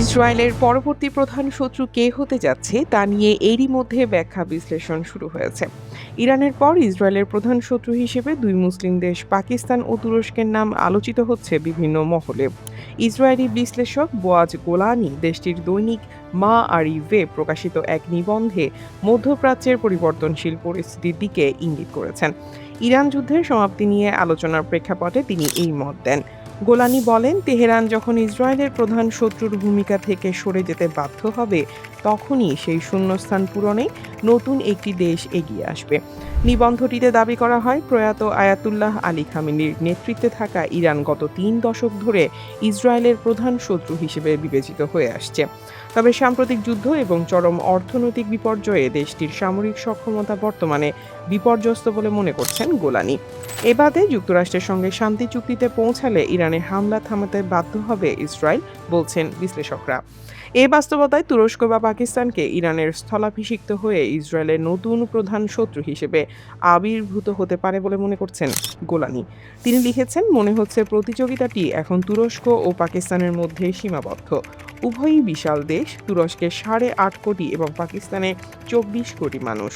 ইসরায়েলের পরবর্তী প্রধান শত্রু কে হতে যাচ্ছে তা নিয়ে এরই মধ্যে ব্যাখ্যা বিশ্লেষণ শুরু হয়েছে। ইরানের পর ইসরায়েলের প্রধান শত্রু হিসেবে দুই মুসলিম দেশ পাকিস্তান ও তুরস্কের নাম আলোচিত হচ্ছে বিভিন্ন মহলে। ইসরায়েলি বিশ্লেষক বোয়াজ গোলানি দেশটির দৈনিক মা আরিভে প্রকাশিত এক নিবন্ধে মধ্যপ্রাচ্যের পরিবর্তনশীল পরিস্থিতির দিকে ইঙ্গিত করেছেন। ইরান যুদ্ধের সমাপ্তি নিয়ে আলোচনার প্রেক্ষাপটে তিনি এই মত দেন। গোলানি বলেন, তেহরান যখন ইসরায়েলের প্রধান শত্রুর ভূমিকা থেকে সরে যেতে বাধ্য হবে, তখনই সেই শূন্যস্থান পূরণে নতুন একটি দেশ এগিয়ে আসবে। নিবন্ধটিতে দাবি করা হয়, প্রয়াত আয়াতুল্লাহ আলী খামেনির নেতৃত্বে থাকা ইরান গত ৩ দশক ধরে ইসরায়েলের প্রধান শত্রু হিসেবে বিবেচিত হয়ে আসছে। তবে সাম্প্রতিক যুদ্ধ এবং চরম অর্থনৈতিক বিপর্যয়ে দেশটির সামরিক সক্ষমতা বর্তমানে বিপর্যস্ত বলে মনে করছেন গোলানি। এ বাদে যুক্তরাষ্ট্রের সঙ্গে শান্তি চুক্তিতে পৌঁছালে ইরানে হামলা থামাতে বাধ্য হবে ইসরায়েল, বলছেন বিশ্লেষকরা। এ বাস্তবতায় তুরস্ক বা পাকিস্তানকে ইরানের স্থলাভিষিক্ত হয়ে ইসরায়েলের নতুন প্রধান শত্রু হিসেবে আবির্ভূত হতে পারে বলে মনে করছেন গোলানি। তিনি লিখেছেন, মনে হচ্ছে প্রতিযোগিতাটি এখন তুরস্ক ও পাকিস্তানের মধ্যে সীমাবদ্ধ। উভয়ই বিশাল দেশ, তুরস্কে 8.5 কোটি এবং পাকিস্তানে 24 কোটি মানুষ।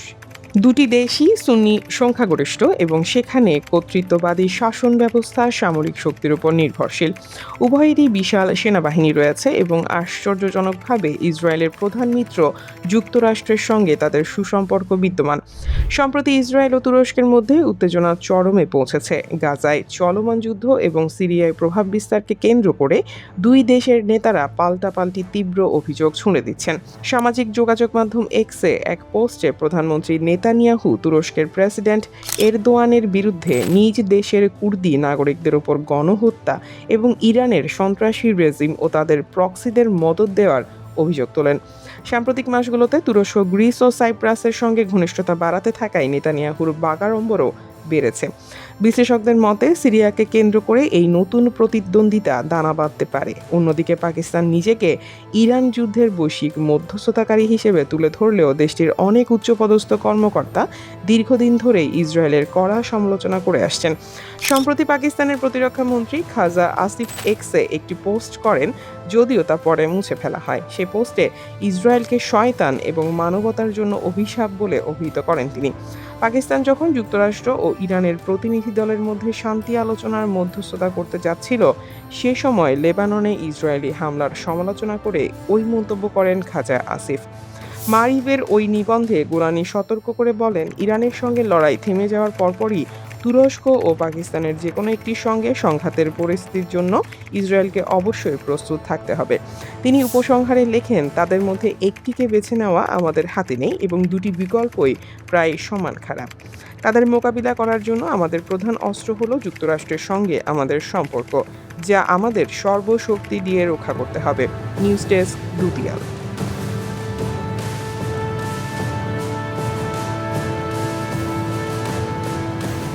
দুটি দেশই সুন্নি সংখ্যাগরিষ্ঠ এবং সেখানে কর্তৃত্ববাদী শাসন ব্যবস্থা সামরিক শক্তির উপর নির্ভরশীল। উভয়েরই বিশাল সেনাবাহিনী রয়েছে এবং আশ্চর্যজনকভাবে ইসরায়েলের প্রধান মিত্র যুক্তরাষ্ট্রের সঙ্গে তাদের সুসম্পর্ক বিদ্যমান। সম্প্রতি ইসরায়েল ও তুরস্কের মধ্যে উত্তেজনা চরমে পৌঁছেছে। গাজায় চলমান যুদ্ধ এবং সিরিয়ায় প্রভাব বিস্তারকে কেন্দ্র করে দুই দেশের নেতারা পাল্টাপাল্টি তীব্র অভিযোগ ছুঁড়ে দিচ্ছেন। সামাজিক যোগাযোগ মাধ্যম এক্সে এক পোস্টে প্রধানমন্ত্রী নেতানিয়াহু তুরস্কের প্রেসিডেন্ট এরদোয়ানের বিরুদ্ধে নিজ দেশের কুর্দি নাগরিকদের উপর গণহত্যা এবং ইরানের সন্ত্রাসী রেজিম ও তাদের প্রক্সিদের মদদ দেওয়ার অভিযোগ তোলেন। সাম্প্রতিক মাসগুলোতে তুরস্ক, গ্রিস ও সাইপ্রাসের সঙ্গে ঘনিষ্ঠতা বাড়াতে থাকায় নেতানিয়াহুর বাগাড়ম্বরও বেড়েছে। বিশ্লেষকদের মতে সিরিয়াকে কেন্দ্র করে এই নতুন প্রতিদ্বন্দ্বিতা দানা বাঁধতে পারে। অন্যদিকে পাকিস্তান নিজেকে ইরান যুদ্ধের বৈশ্বিক মধ্যস্থতাকারী হিসেবে তুলে ধরলেও দেশটির অনেক উচ্চপদস্থ কর্মকর্তা দীর্ঘদিন ধরেই ইসরায়েলের কড়া সমালোচনা করে আসছেন। সম্প্রতি পাকিস্তানের প্রতিরক্ষা মন্ত্রী খাজা আসিফ এক্সে একটি পোস্ট করেন, যদিও তা পরে মুছে ফেলা হয়। সেই পোস্টে ইসরায়েলকে শয়তান এবং মানবতার জন্য অভিশাপ বলে অভিহিত করেন তিনি। পাকিস্তান যখন যুক্তরাষ্ট্র ও ইরানের প্রতিনিধি দলের মধ্যে শান্তি আলোচনার মধ্যস্থতা করতে যাচ্ছিল, সে সময় লেবাননে ইসরায়েলি হামলার সমালোচনা করে ওই মন্তব্য করেন খাজা আসিফ। মারিভের ওই নিবন্ধে গোলানি সতর্ক করে বলেন, ইরানের সঙ্গে লড়াই থেমে যাওয়ার পরপরই তুরস্ক ও পাকিস্তানের যে কোনো একটির সঙ্গে সংঘাতের পরিস্থিতির জন্য ইসরায়েলকে অবশ্যই প্রস্তুত থাকতে হবে। তিনি উপসংহারে লেখেন, তাদের মধ্যে একটিকে বেছে নেওয়া আমাদের হাতে নেই এবং দুটি বিকল্পই প্রায় সমান খারাপ। তাদের মোকাবিলা করার জন্য আমাদের প্রধান অস্ত্র হলো যুক্তরাষ্ট্রের সঙ্গে আমাদের সম্পর্ক, যা আমাদের সর্বশক্তি দিয়ে রক্ষা করতে হবে। News desk, দুতিয়াল।